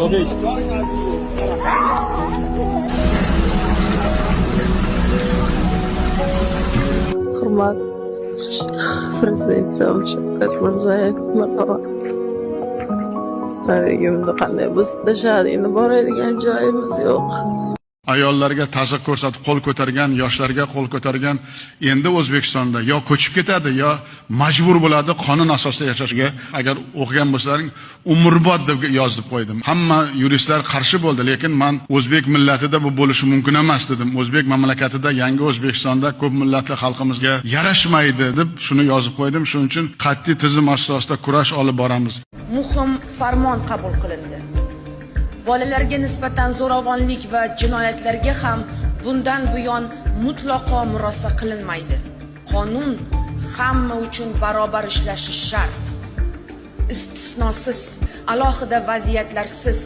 Hurmat Prezidentim Shavkat Mirziyoyev marhamat. Uyimda qanday buzib tashladi, endi boradigan joyimiz yo'q. Ayollarga ta'sir ko'rsatib qo'l ko'targan, yoshlarga qo'l ko'targan endi O'zbekistonda yo ko'chib ketadi, yo majbur bo'ladi qonun asosida yashashga. Agar o'qigan bo'lsalaring, umrbod deb yozib qo'ydim. Hamma yuristlar qarshi bo'ldi, lekin men o'zbek millatida bu bo'lishi mumkin emas dedim. O'zbek mamlakatida, yangi O'zbekistonda ko'p millatli xalqimizga yarashmaydi deb shuni yozib qo'ydim. Shuning uchun qat'iy tizim asosida kurash olib boramiz. Muhim farmon qabul qilindi. Bolalarga nisbatan zo'ravonlik va jinoyatlarga ham bundan buyon mutlaqo murosa qilinmaydi. Qonun hamma uchun barobar ishlashi shart. Istisnosiz, alohida vaziyatlarsiz.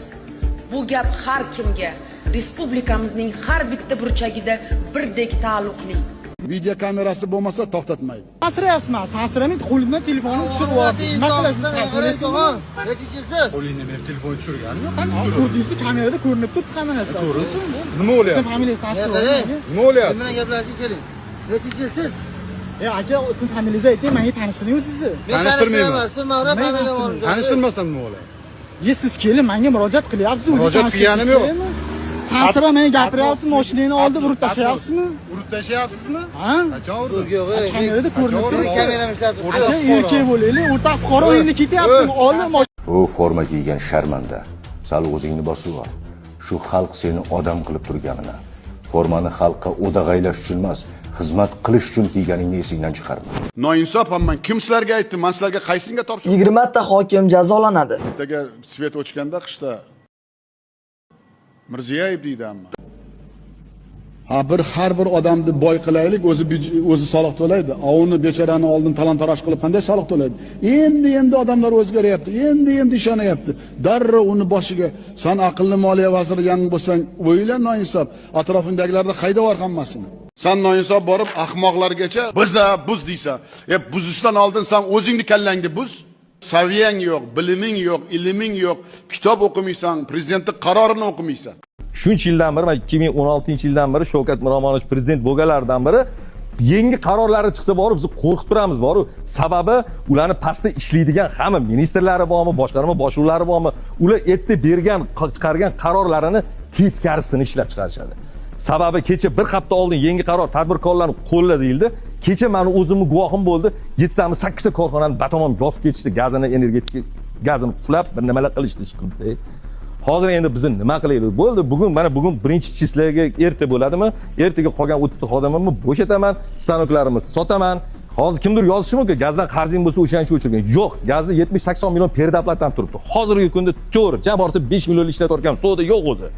Bu gap har kimga, respublikamizning har bitta burchagida birdek taalluqli. Video kamerasi bo'lmasa to'xtatmaydi. Asrayapsizmi? Asramaydi, qo'limdan telefonimni tushirib oldim. Nima qilasizmi? Nechichinsiz? Qo'lingni men telefon tushirganim yo'q. Ko'rdingizmi? Kamerada ko'rinib turibdi hamma narsa. Nima bo'lyapti? Siz familiyangizni ashtirib Nima bo'lyapti? Men bilan gaplashib keling. Nechichinsiz? aka, siz familiyangizni ayting, menga tanishtiring sizni. Tanishtirmayman. Siz mag'rur farzandim. Tanishtirmasam nima bo'ladi? Siz kelin, menga murojaat qilyapsiz, o'zingiz Murojaat qilganim yo'q. Sansira menga gapiryapsizmi, mashinani oldi urib tashlayapsizmi? Urib tashlayapsizmi? Ha? Qachon urdi? Yo'q, Kamerada ko'rinib turibdi. kamerani ishlatib Aka, erkak bo'laylik, o'rta fuqaro endi ketyaptimi? Oldi U forma kiygan sharmanda. Sal o'zingni bosib ol. Shu xalq seni odam qilib turganini, formani xalqqa o'dag'aylash uchun emas, xizmat qilish uchun kiyganingni esingdan chiqarma. Noinsof hamman. Kim sizlarga aytdi? Men sizlarga qaysinga topshirdim? 20 ta hokim jazolanadi. Ertaga svet o'chganda qishda Mirziyoyev deydi hamma. Har bir odamni boy qilaylik, o'zi soliq to'laydi. Uni bechorani oldin talon-taroj qilib qanday soliq to'laydi? Endi odamlar o'zgaryapti. Endi ishonyapti. Darrov uni boshiga "Sen aqlli moliya vaziri yangi bo'lsang, o'yla noinsof, atrofindagilarda haydab yubor hammasini." Sen noinsof borib ahmoqlargacha buz deysan. Buzishdan oldin sen o'zingni kallangni buz. Saviyang yo'q, biliming yo'q, ilming yo'q, kitob o'qimaysan, prezidentning qarorini o'qimaysan. Shuncha yildan beri, 2016-yildan beri Shavkat Miromonovich prezident bo'lganlardan beri yangi qarorlari chiqsa borib biz qo'rqib turamiz boru. Sababi ularni pastda ishlaydigan hamma ministrlari bormi, boshqarma boshliqlari bormi, ular erta bergan, chiqargan qarorlarini teskarisini ishlab chiqarishadi. Sababi kecha bir hafta oldin yangi qaror tadbirkorlarning qo'lida deyildi. Kecha meni o'zimni guvohim bo'ldi. 7 tami 8 ta korxonani batamom yopib ketishdi, gazini, energetik gazini qulab, bir nimalar qilishdi ish qildi. Hozir endi biz nima qilaylik? Bo'ldi, bugun birinchi chislaga erta bo'ladimi? Ertaga qolgan 30 ta xodimimni bo'shataman, stanoklarimizni sotaman. Hozir kimdir yozishi mumkin, gazdan qarzing bo'lsa o'shancha o'chirgan. Yo'q, gazda 70-80 million peridaplatdan turibdi. Hozirgi kunda to'g'ri, jam borsa 5 million ishlatayotgan so'da yo'q o'zi.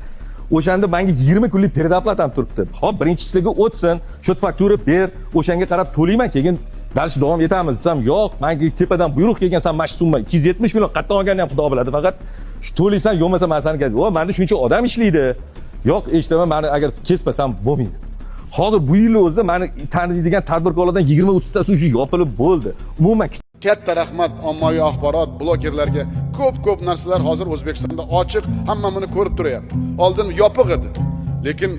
O'shanda menga 20 kunlik peridaplat ham turibdi. Hop, birinchi chislaga o'tsin, shot faktura ber, o'shanga qarab to'layman, keyin balki davom etamiz desam, yo'q, menga tepadan buyruq kelgan, mash summa 270 million qatdan olganini ham xudo biladi, faqat shu to'laysan, yo'masa men seni keldi. Menda shuncha odam ishlaydi. Yo'q, eshitaman, meni agar kesmasam bo'lmaydi. Hozir bu yil o'zida meni taniydigan tadbirkorlardan 20-30 tasi ushi yopilib bo'ldi. Umuman Katta rahmat ommaviy axborot blogerlarga. Ko'p narsalar hozir O'zbekistonda ochiq, hamma buni ko'rib turyapti. Oldin yopiq edi. Lekin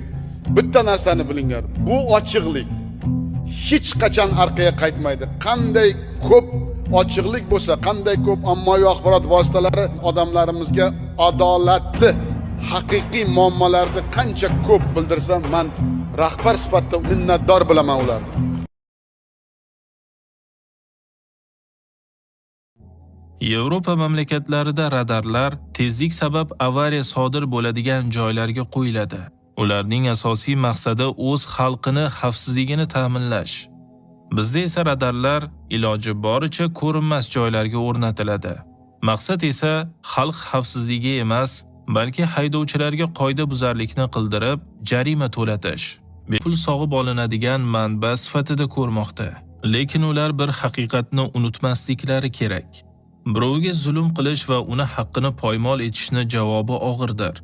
bitta narsani bilinglar, bu ochiqlik hech qachon orqaga qaytmaydi. Qanday ko'p ochiqlik bo'lsa, qanday ko'p ommaviy axborot vositalari odamlarimizga adolatli, haqiqiy muammolarni qancha ko'p bildirsam, men rahbar sifatida minnatdor bo'laman ularga. Yevropa mamlakatlarida radarlar tezlik sabab avariya sodir bo'ladigan joylarga qo'yiladi. Ularning asosiy maqsadi o'z xalqini xavfsizligini ta'minlash. Bizda esa radarlar iloji boricha ko'rinmas joylarga o'rnatiladi. Maqsad esa xalq xavfsizligi emas, balki haydovchilarga qoidabuzarlikni qildirib, jarima to'latish. Bepul sog'ib olinadigan manba sifatida ko'rmoqda. Lekin ular bir haqiqatni unutmasliklari kerak. Birovga zulm qilish va uni haqqini poymol etishni javobi og'irdir.